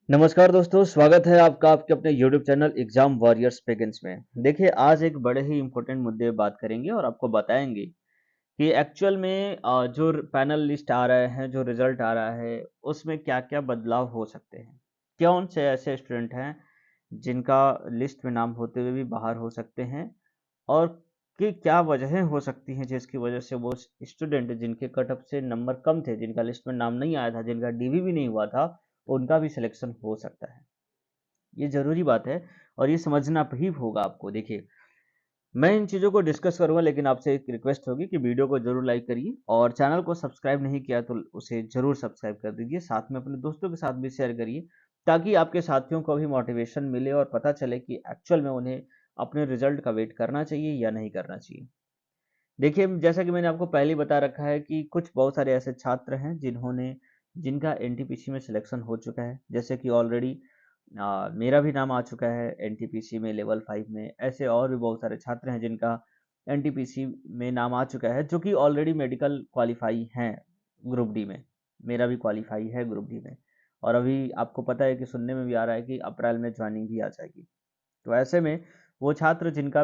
नमस्कार दोस्तों, स्वागत है आपका आपके अपने यूट्यूब चैनल एग्जाम वॉरियर्स पेगेंस में। देखिए, आज एक बड़े ही इम्पोर्टेंट मुद्दे पे बात करेंगे और आपको बताएंगे कि एक्चुअल में जो पैनल लिस्ट आ रहे हैं, जो रिजल्ट आ रहा है, उसमें क्या-क्या बदलाव हो सकते हैं। कौन से ऐसे स्टूडेंट हैं जिनका लिस्ट में नाम होते हुए भी बाहर हो सकते हैं और कि क्या वजहें हो सकती हैं जिसकी वजह से वो स्टूडेंट जिनके कट ऑफ से नंबर कम थे, जिनका लिस्ट में नाम नहीं आया था, जिनका डीवी भी नहीं हुआ था, उनका भी सिलेक्शन हो सकता है। ये ज़रूरी बात है और ये समझना भी होगा आपको। देखिए, मैं इन चीज़ों को डिस्कस करूँगा, लेकिन आपसे एक रिक्वेस्ट होगी कि वीडियो को ज़रूर लाइक करिए और चैनल को सब्सक्राइब नहीं किया तो उसे ज़रूर सब्सक्राइब कर दीजिए। साथ में अपने दोस्तों के साथ भी शेयर करिए ताकि आपके साथियों को भी मोटिवेशन मिले और पता चले कि एक्चुअल में उन्हें अपने रिजल्ट का वेट करना चाहिए या नहीं करना चाहिए। देखिए, जैसा कि मैंने आपको पहले ही बता रखा है कि कुछ बहुत सारे ऐसे छात्र हैं जिनका एनटीपीसी में सिलेक्शन हो चुका है। जैसे कि ऑलरेडी मेरा भी नाम आ चुका है एनटीपीसी में लेवल 5 में। ऐसे और भी बहुत सारे छात्र हैं जिनका एनटीपीसी में नाम आ चुका है, जो कि ऑलरेडी मेडिकल क्वालिफाई हैं ग्रुप डी में। मेरा भी क्वालिफाई है ग्रुप डी में और अभी आपको पता है कि सुनने में भी आ रहा है कि अप्रैल में ज्वाइनिंग भी आ जाएगी। तो ऐसे में वो छात्र जिनका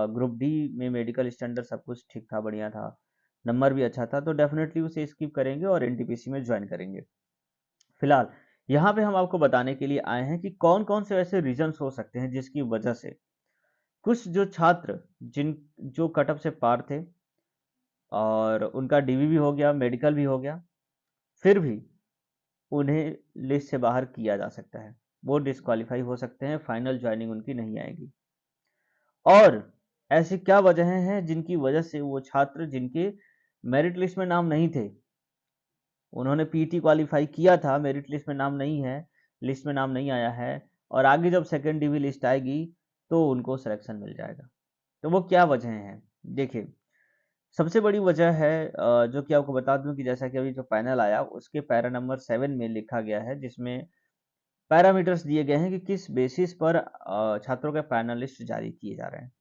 ग्रुप डी में मेडिकल स्टैंडर्ड सब कुछ ठीक था, बढ़िया था, नंबर भी अच्छा था, तो डेफिनेटली उसे स्किप करेंगे और एनटीपीसी में ज्वाइन करेंगे। फिलहाल यहाँ पे हम आपको बताने के लिए आए हैं कि कौन कौन से ऐसे रीजंस हो सकते हैं जिसकी वजह से कुछ जो छात्र जिन जो कट ऑफ से पार थे और उनका डीवी भी हो गया, मेडिकल भी हो गया, फिर भी उन्हें लिस्ट से बाहर किया जा सकता है। वो डिस्क्वालीफाई हो सकते हैं, फाइनल ज्वाइनिंग उनकी नहीं आएगी। और ऐसी क्या वजहें हैं जिनकी वजह से वो छात्र जिनके मेरिट लिस्ट में नाम नहीं थे, उन्होंने पीटी क्वालीफाई किया था, मेरिट लिस्ट में नाम नहीं है, लिस्ट में नाम नहीं आया है और आगे जब सेकंड डीवी लिस्ट आएगी तो उनको सिलेक्शन मिल जाएगा। तो वो क्या वजहें हैं? देखिए, सबसे बड़ी वजह है जो कि आपको बता दूं कि जैसा कि अभी जो पैनल आया उसके पैरा नंबर 7 में लिखा गया है, जिसमें पैरामीटर्स दिए गए हैं कि किस बेसिस पर छात्रों के पैनल लिस्ट जारी किए जा रहे हैं।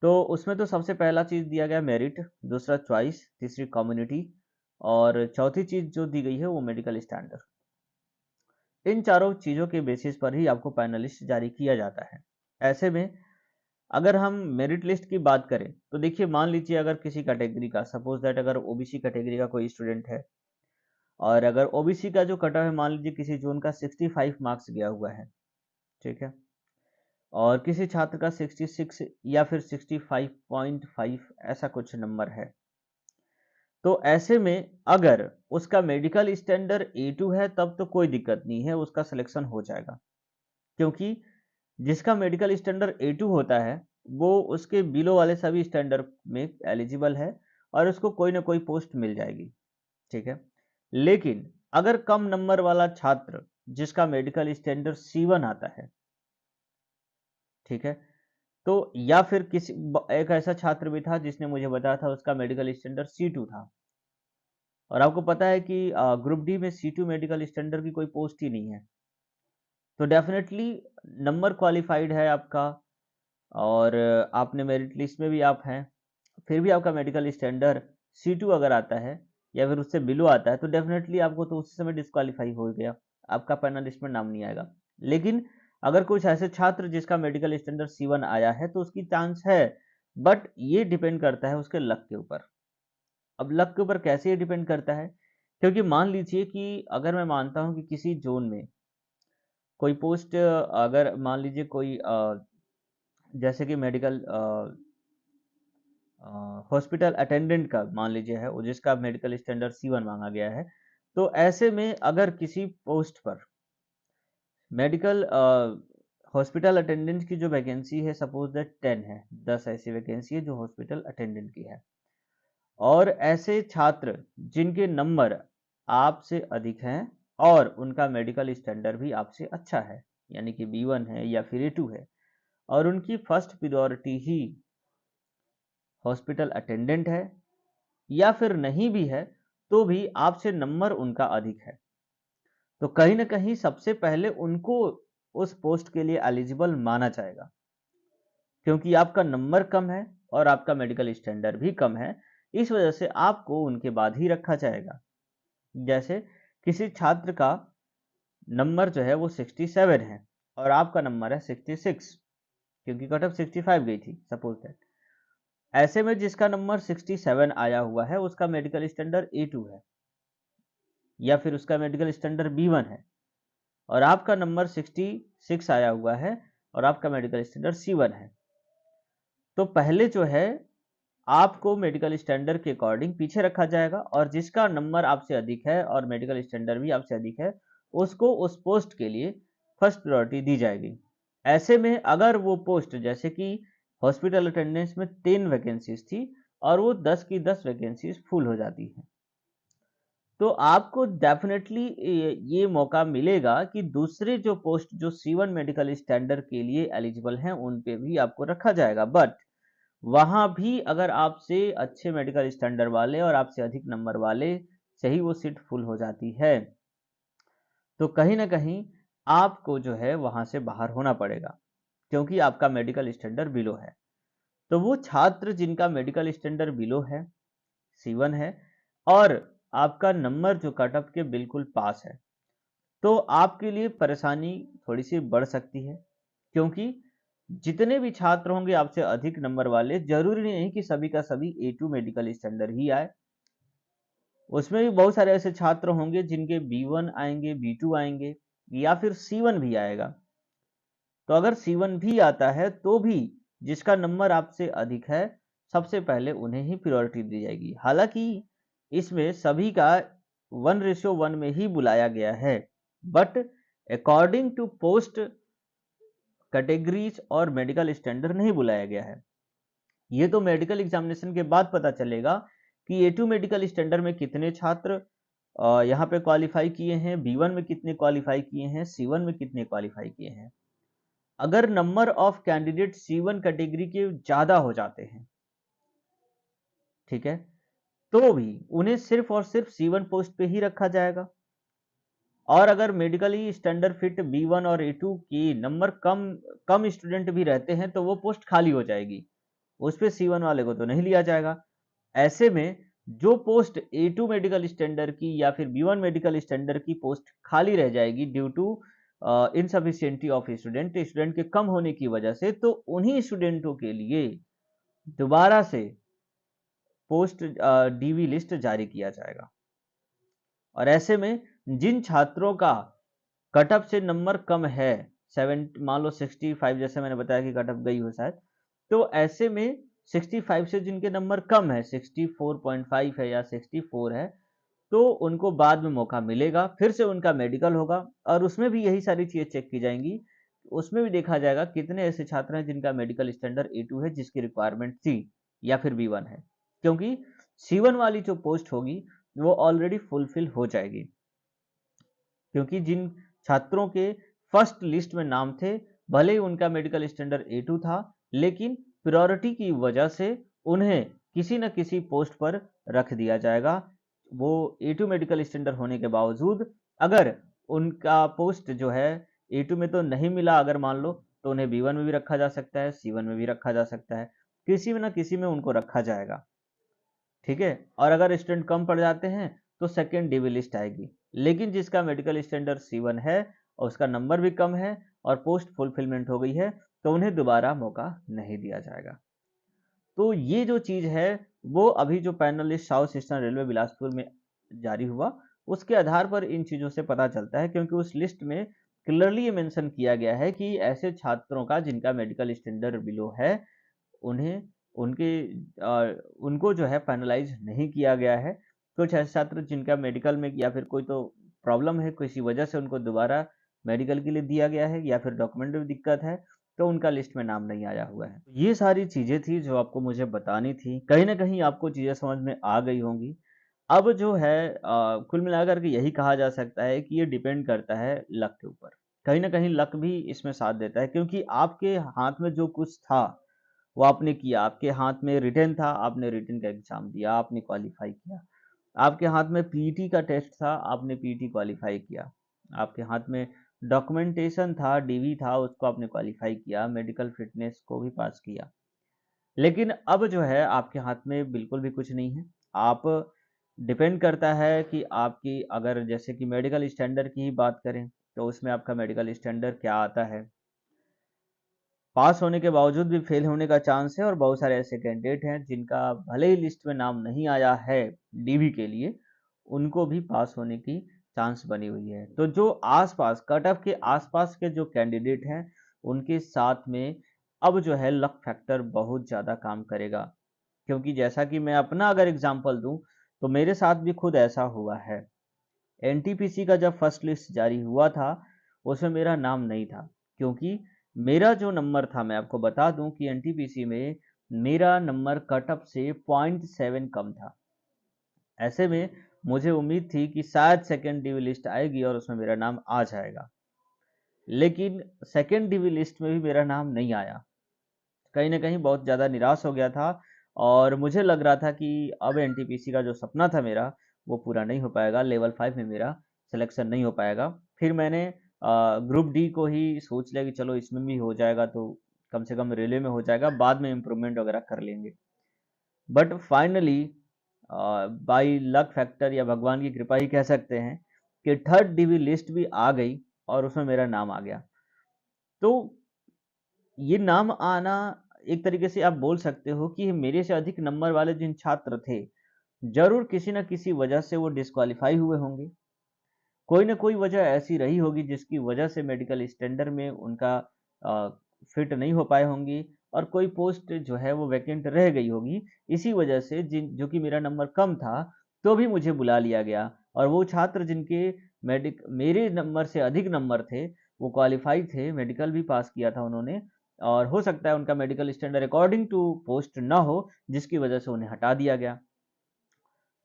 तो उसमें तो सबसे पहला चीज़ दिया गया मेरिट, दूसरा चॉइस, तीसरी कम्युनिटी और चौथी चीज़ जो दी गई है वो मेडिकल स्टैंडर्ड। इन चारों चीज़ों के बेसिस पर ही आपको पैनलिस्ट जारी किया जाता है। ऐसे में अगर हम मेरिट लिस्ट की बात करें तो देखिए, मान लीजिए अगर किसी कैटेगरी का, सपोज दैट अगर ओबीसी कैटेगरी का कोई स्टूडेंट है और अगर ओबीसी का जो कट ऑफ है, मान लीजिए किसी जोन का 65 मार्क्स गया हुआ है, ठीक है, और किसी छात्र का 66 या फिर 65.5 ऐसा कुछ नंबर है, तो ऐसे में अगर उसका मेडिकल स्टैंडर्ड ए2 है तब तो कोई दिक्कत नहीं है, उसका सिलेक्शन हो जाएगा। क्योंकि जिसका मेडिकल स्टैंडर्ड ए2 होता है वो उसके बिलो वाले सभी स्टैंडर्ड में एलिजिबल है और उसको कोई ना कोई पोस्ट मिल जाएगी, ठीक है। लेकिन अगर कम नंबर वाला छात्र जिसका मेडिकल स्टैंडर्ड C1 आता है, ठीक है, तो या फिर एक ऐसा छात्र भी था जिसने मुझे बताया था उसका मेडिकल स्टैंडर्ड C2 था और आपको पता है कि ग्रुप डी में C2 मेडिकल स्टैंडर्ड की कोई पोस्ट ही नहीं है। तो डेफिनेटली नंबर क्वालिफाइड है आपका और आपने मेरिट लिस्ट में भी आप हैं, फिर भी आपका मेडिकल स्टैंडर्ड C2 अगर आता है या फिर उससे बिलो आता है तो डेफिनेटली आपको तो उसी समय डिस्क्वालीफाई हो गया, आपका पैनल लिस्ट में नाम नहीं आएगा। लेकिन अगर कुछ ऐसे छात्र जिसका मेडिकल स्टैंडर्ड C1 आया है तो उसकी चांस है, बट ये डिपेंड करता है उसके लक के ऊपर। अब लक के ऊपर कैसे ये डिपेंड करता है? क्योंकि मान लीजिए कि अगर मैं मानता हूँ कि किसी ज़ोन में कोई पोस्ट, अगर मान लीजिए कोई जैसे कि मेडिकल हॉस्पिटल अटेंडेंट का मान लीजिए है, वो जिसका मेडिकल स्टैंडर्ड C1 माँगा गया है, तो ऐसे में अगर किसी पोस्ट पर मेडिकल हॉस्पिटल अटेंडेंट की जो वैकेंसी है, सपोज दैट 10 है, 10 ऐसी वैकेंसी है जो हॉस्पिटल अटेंडेंट की है और ऐसे छात्र जिनके नंबर आपसे अधिक हैं और उनका मेडिकल स्टैंडर्ड भी आपसे अच्छा है, यानी कि B1 है या फिर A2 है और उनकी फर्स्ट प्रायोरिटी ही हॉस्पिटल अटेंडेंट है या फिर नहीं भी है तो भी आपसे नंबर उनका अधिक है, तो कहीं ना कहीं सबसे पहले उनको उस पोस्ट के लिए एलिजिबल माना जाएगा, क्योंकि आपका नंबर कम है और आपका मेडिकल स्टैंडर्ड भी कम है। इस वजह से आपको उनके बाद ही रखा जाएगा। जैसे किसी छात्र का नंबर जो है वो 67 है और आपका नंबर है 66, क्योंकि कट ऑफ 65 गई थी, सपोज दैट। ऐसे में जिसका नंबर 67 आया हुआ है उसका मेडिकल स्टैंडर्ड A2 है, या फिर उसका मेडिकल स्टैंडर्ड B1 है, और आपका नंबर 66 आया हुआ है और आपका मेडिकल स्टैंडर्ड C1 है। तो पहले जो है आपको मेडिकल स्टैंडर्ड के अकॉर्डिंग पीछे रखा जाएगा, और जिसका नंबर आपसे अधिक है और मेडिकल स्टैंडर्ड भी आपसे अधिक है उसको उस पोस्ट के लिए फर्स्ट प्रायोरिटी दी जाएगी। ऐसे में अगर वो पोस्ट, जैसे कि हॉस्पिटल अटेंडेंस में 3 वैकेंसीज थी और वो 10 की 10 वैकेंसीज फुल हो जाती है, तो आपको डेफिनेटली ये मौका मिलेगा कि दूसरे जो पोस्ट जो C1 मेडिकल स्टैंडर्ड के लिए एलिजिबल हैं उन पे भी आपको रखा जाएगा। बट वहां भी अगर आपसे अच्छे मेडिकल स्टैंडर्ड वाले और आपसे अधिक नंबर वाले से ही वो सीट फुल हो जाती है, तो कहीं ना कहीं आपको जो है वहां से बाहर होना पड़ेगा, क्योंकि आपका मेडिकल स्टैंडर्ड बिलो है। तो वो छात्र जिनका मेडिकल स्टैंडर्ड बिलो है, C1 है, और आपका नंबर जो कट ऑफ के बिल्कुल पास है, तो आपके लिए परेशानी थोड़ी सी बढ़ सकती है, क्योंकि जितने भी छात्र होंगे आपसे अधिक नंबर वाले, जरूरी नहीं कि सभी का सभी A2 मेडिकल स्टैंडर्ड ही आए। उसमें भी बहुत सारे ऐसे छात्र होंगे जिनके B1 आएंगे, B2 आएंगे, या फिर C1 भी आएगा। तो अगर C1 भी आता है तो भी जिसका नंबर आपसे अधिक है सबसे पहले उन्हें ही प्रायोरिटी दी जाएगी। हालांकि इसमें सभी का 1:1 में ही बुलाया गया है, but according to post categories और मेडिकल स्टैंडर्ड नहीं बुलाया गया है। ये तो मेडिकल एग्जामिनेशन के बाद पता चलेगा कि A2 मेडिकल स्टैंडर्ड में कितने छात्र यहाँ पे क्वालिफाई किए हैं, B1 में कितने क्वालिफाई किए हैं, C1 में कितने क्वालिफाई किए हैं। अगर number of candidate C1 category के ज्यादा हो जाते हैं, ठीक है, तो भी उन्हें सिर्फ और सिर्फ C1 पोस्ट पे ही रखा जाएगा। और अगर मेडिकली स्टैंडर्ड फिट B1 और A2 की नंबर कम कम स्टूडेंट भी रहते हैं तो वो पोस्ट खाली हो जाएगी, उस पे C1 वाले को तो नहीं लिया जाएगा। ऐसे में जो पोस्ट A2 मेडिकल स्टैंडर्ड की या फिर B1 मेडिकल स्टैंडर्ड की पोस्ट खाली रह जाएगी due to insufficiency of student, student के कम होने की वजह से, तो उन्हीं स्टूडेंटों के लिए दोबारा से पोस्ट DV लिस्ट जारी किया जाएगा। और ऐसे में जिन छात्रों का कट ऑफ से नंबर कम है, 7 मान लो 65, जैसे मैंने बताया कि कट ऑफ गई हो शायद, तो ऐसे में 65 से जिनके नंबर कम है, 64.5 है या 64 है, तो उनको बाद में मौका मिलेगा, फिर से उनका मेडिकल होगा और उसमें भी यही सारी चीजें चेक की जाएंगी। उसमें भी देखा जाएगा कितने ऐसे छात्र हैं जिनका मेडिकल स्टैंडर्ड A2 है जिसकी रिक्वायरमेंट C या फिर B1 है, क्योंकि C1 वाली जो पोस्ट होगी वो ऑलरेडी फुलफिल हो जाएगी, क्योंकि जिन छात्रों के फर्स्ट लिस्ट में नाम थे, भले ही उनका मेडिकल स्टैंडर्ड A2 था, लेकिन प्रायोरिटी की वजह से उन्हें किसी न किसी पोस्ट पर रख दिया जाएगा। वो A2 मेडिकल स्टैंडर्ड होने के बावजूद अगर उनका पोस्ट जो है A2 में तो नहीं मिला, अगर मान लो, तो उन्हें B1 में भी रखा जा सकता है, C1 में भी रखा जा सकता है, किसी में ना किसी में उनको रखा जाएगा। ठीक है, और अगर स्टूडेंट कम पड़ जाते हैं तो सेकेंड DV लिस्ट आएगी। लेकिन जिसका मेडिकल स्टैंडर्ड C1 है और उसका नंबर भी कम है और पोस्ट फुलफिलमेंट हो गई है, तो उन्हें दोबारा मौका नहीं दिया जाएगा। तो ये जो चीज है वो अभी जो panel list south eastern railway Bilaspur में जारी हुआ, उसके आधार पर इन चीजों से पता चलता है, क्योंकि उस लिस्ट में क्लियरली ये मेंशन किया गया है कि ऐसे छात्रों का जिनका मेडिकल स्टैंडर्ड बिलो है, उन्हें उनके उनको जो है पैनलाइज नहीं किया गया है। कुछ ऐसे छात्र जिनका मेडिकल में या फिर कोई तो प्रॉब्लम है, किसी वजह से उनको दोबारा मेडिकल के लिए दिया गया है, या फिर डॉक्यूमेंट में दिक्कत है, तो उनका लिस्ट में नाम नहीं आया हुआ है। ये सारी चीजें थी जो आपको मुझे बतानी थी, कहीं ना कहीं आपको चीजें समझ में आ गई होंगी। अब जो है कुल मिलाकर के यही कहा जा सकता है कि ये डिपेंड करता है लक के ऊपर। कहीं ना कहीं लक भी इसमें साथ देता है, क्योंकि आपके हाथ में जो कुछ था वो आपने किया, आपके हाथ में रिटन था, आपने रिटन का एग्जाम दिया, आपने क्वालिफाई किया। आपके हाथ में पीईटी का टेस्ट था, आपने पीईटी क्वालिफाई किया। आपके हाथ में डॉक्यूमेंटेशन था, DV था, उसको आपने क्वालिफाई किया, मेडिकल फिटनेस को भी पास किया। लेकिन अब जो है आपके हाथ में बिल्कुल भी कुछ नहीं है। आप डिपेंड करता है कि आपकी, अगर जैसे कि मेडिकल स्टैंडर्ड की ही बात करें, तो उसमें आपका मेडिकल स्टैंडर्ड क्या आता है, पास होने के बावजूद भी फेल होने का चांस है, और बहुत सारे ऐसे कैंडिडेट हैं जिनका भले ही लिस्ट में नाम नहीं आया है डीवी के लिए, उनको भी पास होने की चांस बनी हुई है। तो जो आसपास कट ऑफ के आसपास के जो कैंडिडेट हैं, उनके साथ में अब जो है लक फैक्टर बहुत ज़्यादा काम करेगा। क्योंकि जैसा कि मैं अपना अगर एग्जांपल दूं, तो मेरे साथ भी खुद ऐसा हुआ है। एनटीपीसी का जब फर्स्ट लिस्ट जारी हुआ था, उसमें मेरा नाम नहीं था, क्योंकि मेरा जो नंबर था, मैं आपको बता दूं कि एनटीपीसी में मेरा नंबर कट ऑफ से 0.7 कम था। ऐसे में मुझे उम्मीद थी कि शायद सेकेंड डीवी लिस्ट आएगी और उसमें मेरा नाम आ जाएगा, लेकिन सेकेंड डीवी लिस्ट में भी मेरा नाम नहीं आया। कहीं ना कहीं बहुत ज़्यादा निराश हो गया था, और मुझे लग रहा था कि अब एनटीपीसी का जो सपना था मेरा, वो पूरा नहीं हो पाएगा, लेवल 5 में मेरा सिलेक्शन नहीं हो पाएगा। फिर मैंने ग्रुप डी को ही सोच लिया कि चलो इसमें भी हो जाएगा तो कम से कम रेलवे में हो जाएगा, बाद में इम्प्रूवमेंट वगैरह कर लेंगे। But finally by luck factor या भगवान की कृपा ही कह सकते हैं कि थर्ड डीवी लिस्ट भी आ गई और उसमें मेरा नाम आ गया। तो ये नाम आना, एक तरीके से आप बोल सकते हो कि मेरे से अधिक नंबर वाले जिन छात्र थे, जरूर किसी न किसी वजह से वो डिस्क्वालीफाई हुए होंगे। कोई ना कोई वजह ऐसी रही होगी जिसकी वजह से मेडिकल स्टैंडर्ड में उनका फिट नहीं हो पाए होंगी, और कोई पोस्ट जो है वो वैकेंट रह गई होगी। इसी वजह से जिन जो कि मेरा नंबर कम था, तो भी मुझे बुला लिया गया, और वो छात्र जिनके मेरे नंबर से अधिक नंबर थे, वो क्वालिफाई थे, मेडिकल भी पास किया था उन्होंने, और हो सकता है उनका medical standard according to post ना हो, जिसकी वजह से उन्हें हटा दिया गया।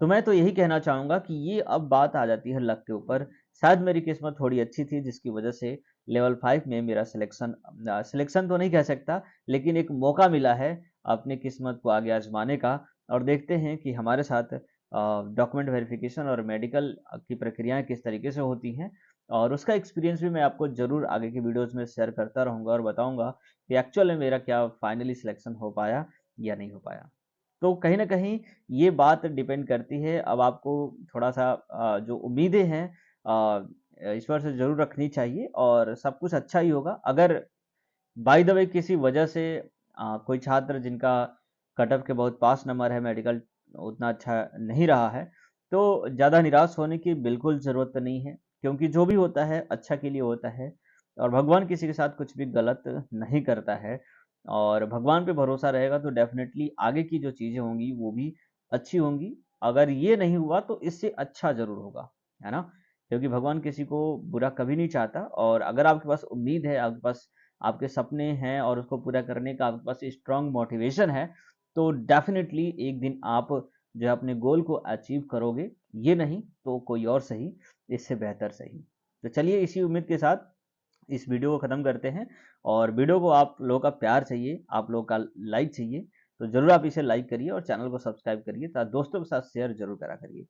तो मैं तो यही कहना चाहूँगा कि ये अब बात आ जाती है लक के ऊपर। शायद मेरी किस्मत थोड़ी अच्छी थी, जिसकी वजह से लेवल 5 में मेरा सिलेक्शन तो नहीं कह सकता, लेकिन एक मौका मिला है अपनी किस्मत को आगे आजमाने का। और देखते हैं कि हमारे साथ डॉक्यूमेंट वेरिफिकेशन और मेडिकल की प्रक्रियाएं किस तरीके से होती हैं, और उसका एक्सपीरियंस भी मैं आपको ज़रूर आगे की वीडियोज़ में शेयर करता रहूँगा और बताऊँगा कि एक्चुअल में मेरा क्या फाइनली सिलेक्शन हो पाया या नहीं हो पाया। तो कहीं न कहीं ये बात डिपेंड करती है। अब आपको थोड़ा-सा जो उम्मीदें हैं ईश्वर से ज़रूर रखनी चाहिए, और सब कुछ अच्छा ही होगा। अगर बाय द वे किसी वजह से कोई छात्र जिनका कट ऑफ के बहुत पास नंबर है, मेडिकल उतना अच्छा नहीं रहा है, तो ज़्यादा निराश होने की बिल्कुल ज़रूरत नहीं है, क्योंकि जो भी होता है अच्छा के लिए होता है, और भगवान किसी के साथ कुछ भी गलत नहीं करता है। और भगवान पे भरोसा रहेगा तो डेफ़िनेटली आगे की जो चीज़ें होंगी वो भी अच्छी होंगी। अगर ये नहीं हुआ तो इससे अच्छा ज़रूर होगा, है ना? क्योंकि भगवान किसी को बुरा कभी नहीं चाहता, और अगर आपके पास उम्मीद है, आपके पास आपके सपने हैं और उसको पूरा करने का आपके पास स्ट्रॉन्ग मोटिवेशन है, तो डेफ़िनेटली एक दिन आप जो है अपने गोल को अचीव करोगे। ये नहीं तो कोई और सही, इससे बेहतर सही। तो चलिए इसी उम्मीद के साथ इस वीडियो को ख़त्म करते हैं, और वीडियो को आप लोगों का प्यार चाहिए, आप लोगों का लाइक चाहिए, तो ज़रूर आप इसे लाइक करिए और चैनल को सब्सक्राइब करिए, तथा दोस्तों के साथ शेयर ज़रूर करा करिए।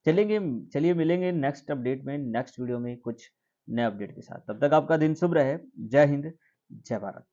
चलेंगे चलिए मिलेंगे नेक्स्ट अपडेट में, नेक्स्ट वीडियो में कुछ नए अपडेट के साथ। तब तक आपका दिन शुभ रहे। जय हिंद, जय भारत।